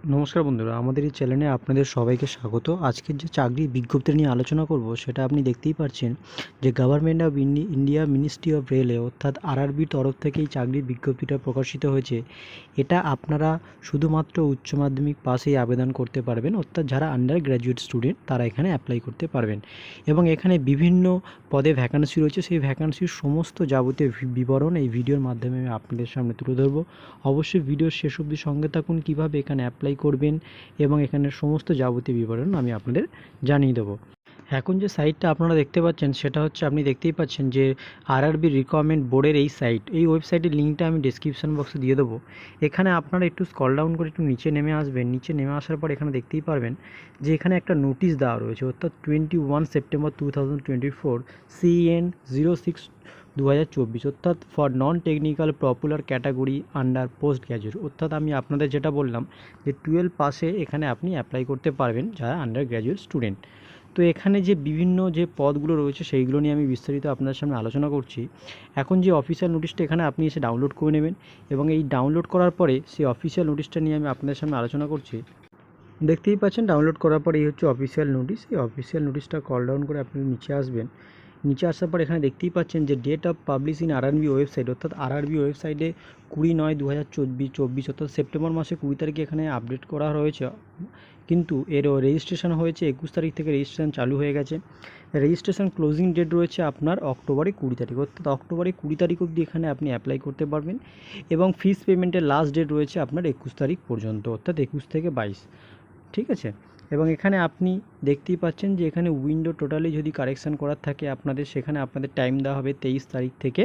নমস্কার বন্ধুরা, আমাদের এই চ্যানেলে আপনাদের সবাইকে স্বাগত। আজকের যে চাকরির বিজ্ঞপ্তি নিয়ে আলোচনা করব সেটা আপনি দেখতেই পাচ্ছেন যে government of India ministry of railway অর্থাৎ আরআরবির তরফ থেকে এই চাকরির বিজ্ঞপ্তিটা প্রকাশিত হয়েছে। এটা আপনারা শুধুমাত্র উচ্চ মাধ্যমিক পাশেই আবেদন করতে পারবেন, অর্থাৎ যারা আন্ডার গ্র্যাজুয়েট স্টুডেন্ট তারা এখানে অ্যাপ্লাই করতে পারবেন। এবং এখানে বিভিন্ন পদে ভ্যাকান্সি রয়েছে, সেই ভ্যাকান্সির সমস্ত যাবতীয় বিবরণ এই ভিডিওর মাধ্যমে আমি আপনাদের সামনে তুলে ধরবো। অবশ্যই ভিডিওর শেষ অবধি সঙ্গে থাকুন, কীভাবে এখানে অ্যাপ্লাই করবেন এবং এখানে সমস্ত যাবতীয় বিবরণ আমি আপনাদের জানিয়ে দেবো। এখন যে সাইটটা আপনারা দেখতে পাচ্ছেন সেটা হচ্ছে, আপনি দেখতেই পাচ্ছেন যে আরআরবি রিকোয়ারমেন্ট বোর্ডের এই সাইট, এই ওয়েবসাইটের লিঙ্কটা আমি ডিসক্রিপশন বক্সে দিয়ে দেবো। এখানে আপনারা একটু স্ক্রল ডাউন করে একটু নিচে নেমে আসবেন। নিচে নেমে আসার পর এখানে দেখতেই পারবেন যে এখানে একটা নোটিশ দেওয়া রয়েছে, অর্থাৎ 21 সেপ্টেম্বর 2024 CN 06/2024, অর্থাৎ for non technical popular category under post graduate. অর্থাৎ আমি আপনাদের যেটা বললাম যে 12 পাসে এখানে আপনি অ্যাপ্লাই করতে পারবেন যারা আন্ডার গ্র্যাজুয়েট স্টুডেন্ট। তো এখানে যে বিভিন্ন যে পদগুলো রয়েছে সেইগুলো নিয়ে আমি বিস্তারিত আপনার সামনে আলোচনা করছি। এখন যে অফিসিয়াল নোটিশটা এখানে আপনি এসে ডাউনলোড করে নেবেন, এবং এই ডাউনলোড করার পরে সেই অফিসিয়াল নোটিশটা নিয়ে আমি আপনাদের সামনে আলোচনা করছি। দেখতেই পাচ্ছেন ডাউনলোড করার পরে এই হচ্ছে অফিসিয়াল নোটিশ। এই অফিসিয়াল নোটিশটা কল ডাউন করে আপনি নিচে আসবেন। নিচে আসার পর এখানে দেখতেই পাচ্ছেন যে date of publish in RRB website, অর্থাৎ আরআরবি ওয়েবসাইটে 20/9/2024 অর্থাৎ সেপ্টেম্বর মাসে 20 তারিখে এখানে আপডেট করা রয়েছে। কিন্তু এর রেজিস্ট্রেশন হয়েছে 21 তারিখ থেকে রেজিস্ট্রেশন চালু হয়ে গেছে। রেজিস্ট্রেশন ক্লোজিং ডেট রয়েছে আপনার অক্টোবরের 20 তারিখ, অর্থাৎ অক্টোবরের 20 তারিখ অবধি এখানে আপনি অ্যাপ্লাই করতে পারবেন। এবং ফিস পেমেন্টের লাস্ট ডেট রয়েছে আপনার 21 তারিখ পর্যন্ত, অর্থাৎ 21 থেকে 22। ঠিক আছে। এবং এখানে আপনি দেখতেই পাচ্ছেন যে এখানে উইন্ডো টোটালি যদি কারেকশান করার থাকে আপনাদের, সেখানে আপনাদের টাইম দেওয়া হবে 23 তারিখ থেকে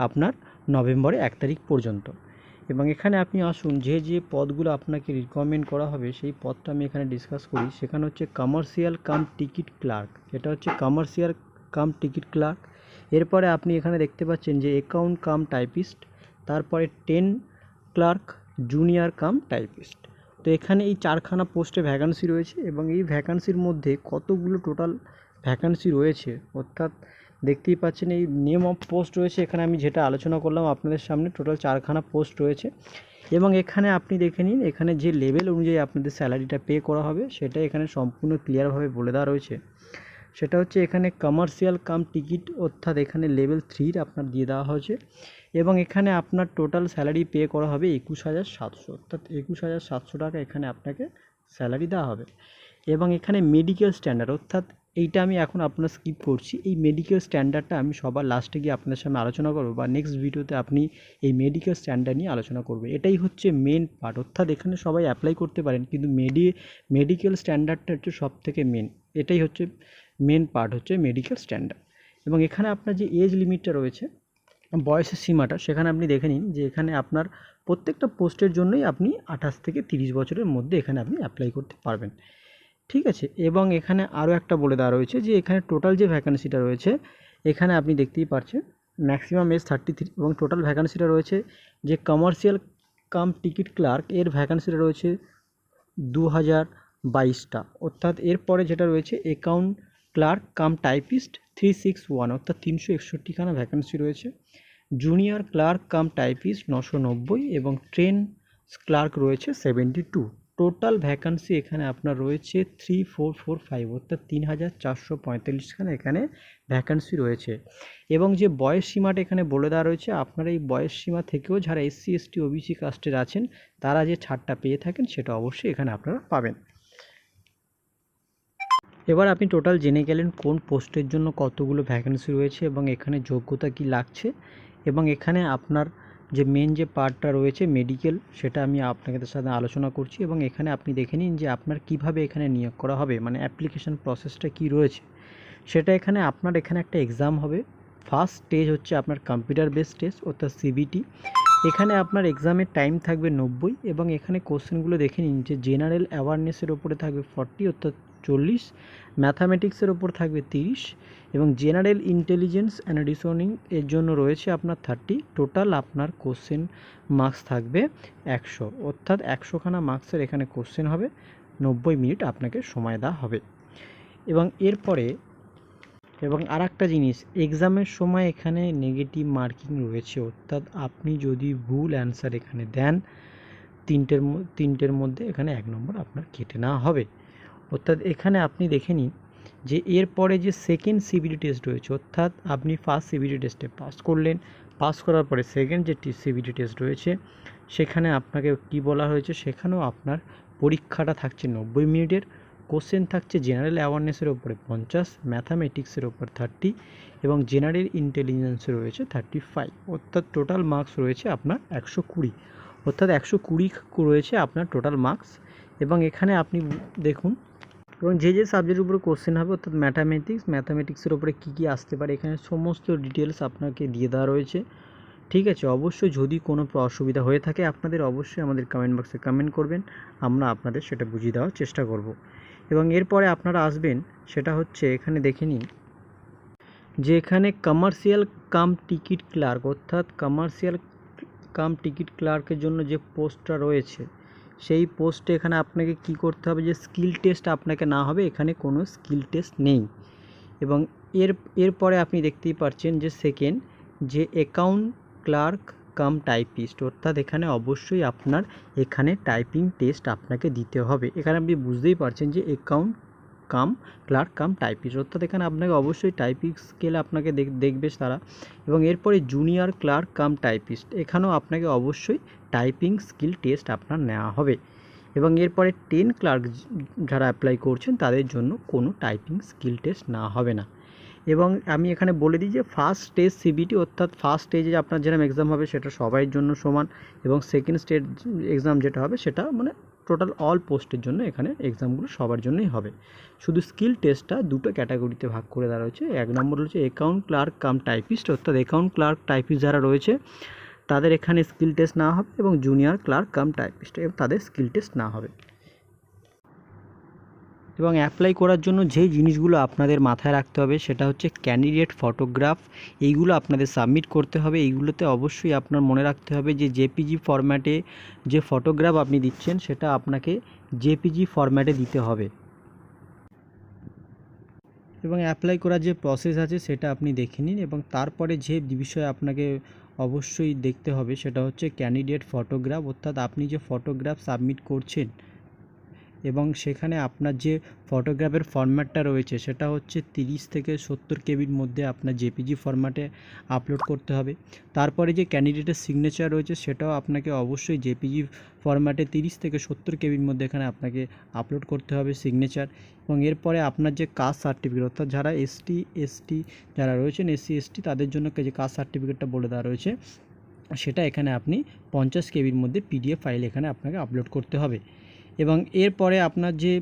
আপনার নভেম্বরের 1 তারিখ পর্যন্ত। এবং এখানে আপনি আসুন, যে যে পদগুলো আপনাকে রিকমেন্ড করা হবে সেই পদটা আমি এখানে ডিসকাস করি। সেখানে হচ্ছে কমার্শিয়াল কাম টিকিট ক্লার্ক, এটা হচ্ছে কমার্শিয়াল কাম টিকিট ক্লার্ক। এরপরে আপনি এখানে দেখতে পাচ্ছেন যে অ্যাকাউন্ট কাম টাইপিস্ট, তারপরে 10 ক্লার্ক জুনিয়র কাম টাইপিস্ট। তো এখানে এই 4খানা পোস্টে ভ্যাকান্সি রয়েছে, এবং এই ভ্যাকান্সির মধ্যে কতগুলো টোটাল ভ্যাকান্সি রয়েছে, অর্থাৎ দেখতেই পাচ্ছেন এই নেম অফ পোস্ট রয়েছে। এখানে আমি যেটা আলোচনা করলাম আপনাদের সামনে, টোটাল 4খানা পোস্ট রয়েছে। এবং এখানে আপনি দেখে নিন, এখানে যে লেভেল অনুযায়ী আপনাদের স্যালারিটা পে করা হবে সেটা এখানে সম্পূর্ণ ক্লিয়ারভাবে বলে দেওয়া রয়েছে। সেটা হচ্ছে এখানে কমার্শিয়াল কাম টিকিট, অর্থাৎ এখানে লেভেল 3 আপনার দিয়ে দেওয়া হয়েছে। এবং এখানে আপনার টোটাল স্যালারি পে করা হবে 21,700, অর্থাৎ 21,700 টাকা এখানে আপনাকে স্যালারি দেওয়া হবে। এবং এখানে মেডিকেল স্ট্যান্ডার্ড, অর্থাৎ এইটা আমি এখন আপনার স্কিপ করছি। এই মেডিকেল স্ট্যান্ডার্ডটা আমি সবার লাস্টে গিয়ে আপনাদের সামনে আলোচনা করবো, বা নেক্সট ভিডিওতে আপনি এই মেডিকেল স্ট্যান্ডার্ড নিয়ে আলোচনা করবে। এটাই হচ্ছে মেন পার্ট, অর্থাৎ এখানে সবাই অ্যাপ্লাই করতে পারেন, কিন্তু মেডিকেল স্ট্যান্ডার্ডটা হচ্ছে সব থেকে মেন। এটাই হচ্ছে মেন পার্ট, হচ্ছে মেডিকেল স্ট্যান্ডার্ড। এবং এখানে আপনার যে এজ লিমিটটা রয়েছে, বয়সের সীমাটা, সেখানে আপনি দেখে নিন যে এখানে আপনার প্রত্যেকটা পোস্টের জন্যই আপনি 28 থেকে 30 বছরের মধ্যে এখানে আপনি অ্যাপ্লাই করতে পারবেন। ঠিক আছে। এবং এখানে আরও একটা বলে দেওয়া রয়েছে যে এখানে টোটাল যে ভ্যাকান্সিটা রয়েছে, এখানে আপনি দেখতেই পাচ্ছেন ম্যাক্সিমাম এজ 33, এবং টোটাল ভ্যাকান্সিটা রয়েছে যে কমার্শিয়াল কাম টিকিট ক্লার্ক, এর ভ্যাকান্সিটা রয়েছে 2022টা। অর্থাৎ এরপরে যেটা রয়েছে অ্যাকাউন্ট ক্লার্ক কাম টাইপিস্ট 361, অর্থাৎ 361খানা ভ্যাকান্সি রয়েছে। জুনিয়র ক্লার্ক কাম টাইপিস্ট 990, এবং ট্রেন ক্লার্ক রয়েছে 72। টোটাল ভ্যাকান্সি এখানে আপনার রয়েছে 3445, অর্থাৎ 3445খানা এখানে ভ্যাকান্সি রয়েছে। এবং যে বয়স সীমাটা এখানে বলে দেওয়া রয়েছে, আপনারা এই বয়স সীমা থেকেও যারা SC ST OBC কাস্টের আছেন তারা যে ছাড়টা পেয়ে থাকেন সেটা অবশ্যই এখানে আপনারা পাবেন। এবার আপনি টোটাল জেনে গেলেন কোন পোস্টের জন্য কতগুলো ভ্যাকেন্সি রয়েছে এবং এখানে যোগ্যতা কি লাগছে। এবং এখানে আপনার যে মেন যে পার্টটা রয়েছে মেডিকেল, সেটা আমি আপনাদের সাথে আলোচনা করছি। এবং এখানে আপনি দেখে নিন যে আপনার কিভাবে এখানে নিয়োগ করা হবে, মানে অ্যাপ্লিকেশন প্রসেসটা কি রয়েছে সেটা। এখানে আপনার এখানে একটা এক্সাম হবে। ফার্স্ট স্টেজ হচ্ছে আপনার কম্পিউটার বেসড টেস্ট, অর্থাৎ CBT। এখানে আপনার এক্সামের টাইম থাকবে 90, এবং এখানে কোশ্চেনগুলো দেখে নিন যে জেনারেল অ্যাওয়ারনেসের ওপরে থাকবে 40, অর্থাৎ 40, ম্যাথামেটিক্সের ওপর থাকবে 30, এবং জেনারেল ইন্টেলিজেন্স অ্যান্ড রিজনিং এর জন্য রয়েছে আপনার 30। টোটাল আপনার কোশ্চেন মার্কস থাকবে 100, অর্থাৎ 100খানা মার্কসের এখানে কোশ্চেন হবে। 90 মিনিট আপনাকে সময় দেওয়া হবে। এবং এরপরে আর একটা জিনিস, এক্সামের সময় এখানে নেগেটিভ মার্কিং রয়েছে, অর্থাৎ আপনি যদি ভুল অ্যান্সার এখানে দেন তিনটের মধ্যে এখানে 1 নম্বর আপনার কেটে নেওয়া হবে। অর্থাৎ এখানে আপনি দেখে নিন যে এরপরে যে সেকেন্ড সিবিটি টেস্ট রয়েছে, অর্থাৎ আপনি ফার্স্ট সিবিটি টেস্টে পাস করলেন, পাস করার পরে সেকেন্ড যে সিবিটি টেস্ট রয়েছে সেখানে আপনাকে কি বলা হয়েছে, সেখানেও আপনার পরীক্ষাটা থাকছে 90 মিনিটের। কোশ্চেন থাকছে জেনারেল অ্যাওয়ারনেসের ওপরে 50, ম্যাথামেটিক্সের ওপর 30 এবং জেনারেল ইন্টেলিজেন্সে রয়েছে 35, অর্থাৎ টোটাল মার্কস রয়েছে আপনার 120, অর্থাৎ 120 রয়েছে আপনার টোটাল মার্কস। এবং এখানে আপনি দেখুন এবং যে সাবজেক্টের উপরে কোশ্চেন হবে, অর্থাৎ ম্যাথামেটিক্সের উপরে কী আসতে পারে এখানে সমস্ত ডিটেলস আপনাকে দিয়ে দেওয়া রয়েছে। ঠিক আছে, অবশ্যই যদি কোনো অসুবিধা হয়ে থাকে আপনাদের অবশ্যই আমাদের কমেন্ট বক্সে কমেন্ট করবেন, আমরা আপনাদের সেটা বুঝিয়ে দেওয়ার চেষ্টা করব। এবং এরপরে আপনারা আসবেন, সেটা হচ্ছে এখানে দেখে নিন যে এখানে কমার্শিয়াল কাম টিকিট ক্লার্ক, অর্থাৎ কমার্শিয়াল কাম টিকিট ক্লার্কের জন্য যে পোস্টটা রয়েছে সেই পোস্টে এখানে আপনাকে কি করতে হবে, যে স্কিল টেস্ট আপনাকে না হবে, এখানে কোনো স্কিল টেস্ট নেই। এবং এরপরে আপনি দেখতেই পাচ্ছেন যে সেকেন্ড যে অ্যাকাউন্ট ক্লার্ক কাম টাইপিস্ট, অর্থাৎ এখানে অবশ্যই আপনার এখানে টাইপিং টেস্ট আপনাকে দিতে হবে। এখানে আপনি বুঝতেই পারছেন যে account cum clerk cum typist, অর্থাৎ এখানে আপনাকে অবশ্যই টাইপিং স্কেল আপনাকে দেখবে তারা। এবং এরপরে জুনিয়র ক্লার্ক কাম টাইপিস্ট, এখানেও আপনাকে অবশ্যই টাইপিং স্কিল টেস্ট আপনার নেওয়া হবে। এবং এরপরে 10 ক্লার্ক যারা অ্যাপ্লাই করছেন তাদের জন্য কোনো টাইপিং স্কিল টেস্ট না হবে না। এবং আমি এখানে বলে দিই যে ফার্স্ট স্টেজ সিবিটি, অর্থাৎ ফার্স্ট স্টেজে আপনার যেরকম এক্সাম হবে সেটা সবাইয়ের জন্য সমান, এবং সেকেন্ড স্টেজ এক্সাম যেটা হবে সেটা মানে টোটাল অল পোস্টের জন্য এখানে এক্সামগুলো সবার জন্যই হবে। শুধু স্কিল টেস্টটা দুটো ক্যাটাগরিতে ভাগ করে দেওয়া রয়েছে। 1 নম্বর হচ্ছে অ্যাকাউন্ট ক্লার্ক কাম টাইপিস্ট, অর্থাৎ অ্যাকাউন্ট ক্লার্ক টাইপিস্ট যারা রয়েছে তাদের এখানে স্কিল টেস্ট না হবে, এবং জুনিয়র ক্লার্ক কাম টাইপিস্ট তাদের স্কিল টেস্ট না হবে। এবং অ্যাপ্লাই করার জন্য যেই জিনিসগুলো আপনাদের মাথায় রাখতে হবে সেটা হচ্ছে ক্যান্ডিডেট ফটোগ্রাফ, এইগুলো আপনাদের সাবমিট করতে হবে। এইগুলোতে অবশ্যই আপনার মনে রাখতে হবে যে জেপিজি ফরম্যাটে যে ফটোগ্রাফ আপনি দিচ্ছেন সেটা আপনাকে জেপিজি ফরম্যাটে দিতে হবে। এবং অ্যাপ্লাই করার যে প্রসেস আছে সেটা আপনি দেখে নিন। এবং তারপরে যে বিষয় আপনাকে অবশ্যই দেখতে হবে সেটা হচ্ছে ক্যান্ডিডেট ফটোগ্রাফ, অর্থাৎ আপনি যে ফটোগ্রাফ সাবমিট করছেন এবং সেখানে আপনার যে ফটোগ্রাফের ফরম্যাটটা রয়েছে সেটা হচ্ছে 30 থেকে 70 কেবির মধ্যে আপনার জেপিজি ফরম্যাটে আপলোড করতে হবে। তারপরে যে ক্যান্ডিডেটের সিগনেচার রয়েছে সেটাও আপনাকে অবশ্যই জেপিজি ফরম্যাটে 30 থেকে 70 কেবির মধ্যে এখানে আপনাকে আপলোড করতে হবে সিগনেচার। এবং এরপরে আপনার যে কাস্ট সার্টিফিকেট, অর্থাৎ যারা এসটি যারা রয়েছেন SC ST তাদের জন্য যে কাস্ট সার্টিফিকেটটা বলে দেওয়া রয়েছে সেটা এখানে আপনি 50 কেবির মধ্যে PDF ফাইল এখানে আপনাকে আপলোড করতে হবে। এবং এরপরে আপনার যে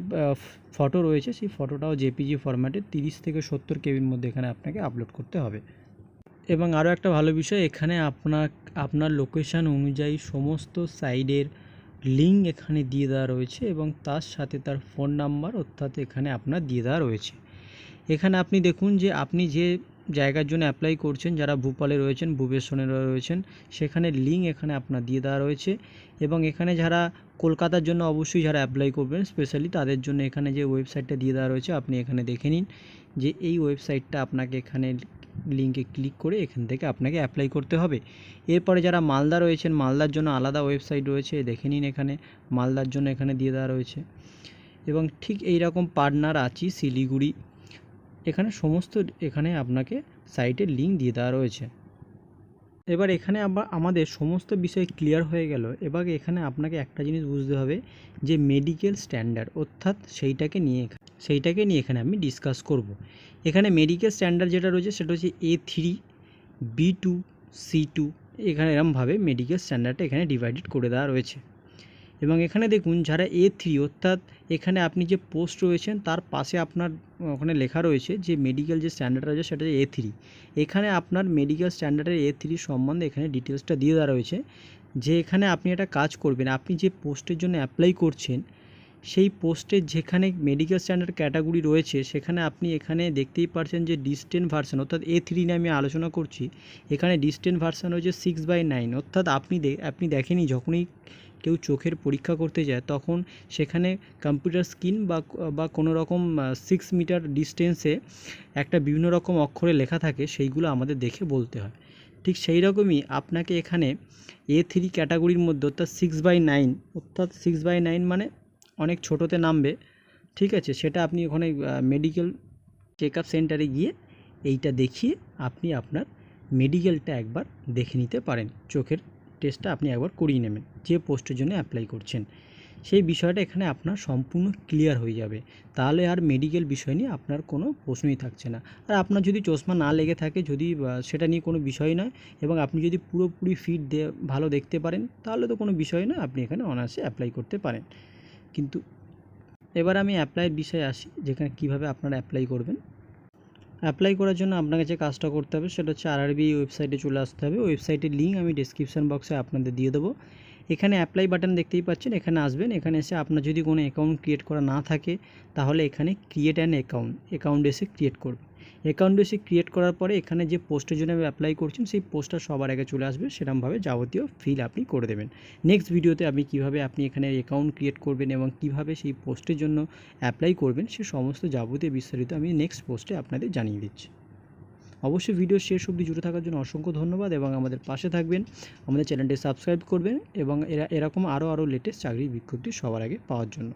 ফটো রয়েছে সেই ফটোটাও জেপিজি ফরম্যাটে 30 থেকে 70 কেবির মধ্যে এখানে আপনাকে আপলোড করতে হবে। এবং আরও একটা ভালো বিষয়, এখানে আপনার লোকেশান অনুযায়ী সমস্ত সাইডের লিঙ্ক এখানে দিয়ে দেওয়া রয়েছে এবং তার সাথে তার ফোন নাম্বার অর্থাৎ এখানে আপনার দিয়ে দেওয়া রয়েছে। এখানে আপনি দেখুন যে আপনি যে জায়গার জন্য অ্যাপ্লাই করছেন, যারা ভূপালে রয়েছেন, ভুবনেশ্বরে রয়েছেন, সেখানে লিঙ্ক এখানে আপনার দিয়ে দেওয়া রয়েছে। এবং এখানে যারা কলকাতার জন্য অবশ্যই যারা অ্যাপ্লাই করবেন স্পেশালি তাদের জন্য এখানে যে ওয়েবসাইটটা দিয়ে দেওয়া রয়েছে আপনি এখানে দেখে নিন যে এই ওয়েবসাইটটা আপনাকে এখানে লিঙ্কে ক্লিক করে এখান থেকে আপনাকে অ্যাপ্লাই করতে হবে। এরপরে যারা মালদা রয়েছেন, মালদার জন্য আলাদা ওয়েবসাইট রয়েছে, দেখে নিন এখানে মালদার জন্য এখানে দিয়ে দেওয়া রয়েছে। এবং ঠিক এই রকম পাটনা, রাঁচি, শিলিগুড়ি এখানে সমস্ত এখানে আপনাকে সাইটের লিঙ্ক দিয়ে দেওয়া রয়েছে। এবার এখানে আমাদের সমস্ত বিষয় ক্লিয়ার হয়ে গেল। এবার এখানে আপনাকে একটা জিনিস বুঝতে হবে যে মেডিকেল স্ট্যান্ডার্ড, অর্থাৎ সেইটাকে নিয়ে এখানে আমি ডিসকাস করব। এখানে মেডিকেল স্ট্যান্ডার্ড যেটা রয়েছে সেটা হচ্ছে A3, B2, C2, এখানে এরমভাবে মেডিকেল স্ট্যান্ডার্ডটা এখানে ডিভাইডেড করে দেওয়া রয়েছে। এবং এখানে দেখুন যারা A3, অর্থাৎ এখানে আপনি যে পোস্ট রয়েছেন তার পাশে আপনার ওখানে লেখা রয়েছে যে মেডিকেল যে স্ট্যান্ডার্ড রয়েছে সেটা A3। এখানে আপনার মেডিকেল স্ট্যান্ডার্ডের A3 সম্বন্ধে এখানে ডিটেলসটা দিয়ে দেওয়া রয়েছে যে এখানে আপনি একটা কাজ করবেন, আপনি যে পোস্টের জন্য অ্যাপ্লাই করছেন সেই পোস্টের যেখানে মেডিকেল স্ট্যান্ডার্ড ক্যাটাগরি রয়েছে সেখানে আপনি এখানে দেখতেই পারছেন যে ডিস্টেন্ট ভার্সন, অর্থাৎ A3 নিয়ে আমি আলোচনা করছি। এখানে ডিস্টেন্ট ভার্সন হচ্ছে 6/9, অর্থাৎ আপনি দেখেনি যখনই কেউ চোখের পরীক্ষা করতে যায় তখন সেখানে কম্পিউটার স্ক্রিন বা কোনো রকম 6 মিটার ডিস্টেন্সে একটা বিভিন্ন রকম অক্ষরে লেখা থাকে, সেইগুলো আমাদের দেখে বলতে হয়। ঠিক সেই রকমই আপনাকে এখানে A3 ক্যাটাগরির মধ্যে অর্থাৎ 6/9 অর্থাৎ 6/9 মানে অনেক ছোটোতে নামবে, ঠিক আছে। সেটা আপনি ওখানে মেডিকেল চেক আপ সেন্টারে গিয়ে এইটা দেখিয়ে আপনি আপনার মেডিকেলটা একবার দেখে নিতে পারেন, চোখের টেস্টটা আপনি একবার করিয়ে নেবেন যে পোস্টের জন্য অ্যাপ্লাই করছেন। সেই বিষয়টা এখানে আপনার সম্পূর্ণ ক্লিয়ার হয়ে যাবে, তাহলে আর মেডিকেল বিষয় নিয়ে আপনার কোনো প্রশ্নই থাকছে না। আর আপনার যদি চশমা না লেগে থাকে, যদি সেটা নিয়ে কোনো বিষয় নয়, এবং আপনি যদি পুরোপুরি ফিট ভালো দেখতে পারেন, তাহলে তো কোনো বিষয় না, আপনি এখানে অনায়াসে অ্যাপ্লাই করতে পারেন। কিন্তু এবার আমি অ্যাপ্লাইয়ের বিষয়ে আসি, যেখানে কীভাবে আপনারা অ্যাপ্লাই করবেন। অ্যাপ্লাই করার জন্য আপনাকে যে কাজটা করতে হবে সেটা হচ্ছে আরআরবি ওয়েবসাইটে চলে আসতে হবে। ওয়েবসাইটের লিঙ্ক আমি ডেসক্রিপশন বক্সে আপনাদের দিয়ে দেবো। এখানে অ্যাপ্লাই বাটন দেখতেই পাচ্ছেন, এখানে আসবেন। এখানে এসে আপনার যদি কোনো অ্যাকাউন্ট ক্রিয়েট করা না থাকে, তাহলে এখানে ক্রিয়েট অ্যান অ্যাকাউন্ট এসে ক্রিয়েট করবেন। অ্যাকাউন্ট এসে ক্রিয়েট করার পরে এখানে যে পোস্টের জন্য আপনি অ্যাপ্লাই করছেন সেই পোস্টটা সবার আগে চলে আসবে, সেরকমভাবে যাবতীয় ফিল আপনি করে দেবেন। নেক্সট ভিডিওতে আমি কীভাবে আপনি এখানে অ্যাকাউন্ট ক্রিয়েট করবেন এবং কীভাবে সেই পোস্টের জন্য অ্যাপ্লাই করবেন সে সমস্ত যাবতীয় বিস্তারিত আমি নেক্সট পোস্টে আপনাদের জানিয়ে দিচ্ছি। অবশ্যই ভিডিও শেষ অবধি জুড়ে থাকার জন্য অসংখ্য ধন্যবাদ, এবং আমাদের পাশে থাকবেন, আমাদের চ্যানেলটি সাবস্ক্রাইব করবেন এবং এরকম আরও লেটেস্ট চাকরির বিজ্ঞপ্তি সবার আগে পাওয়ার জন্য।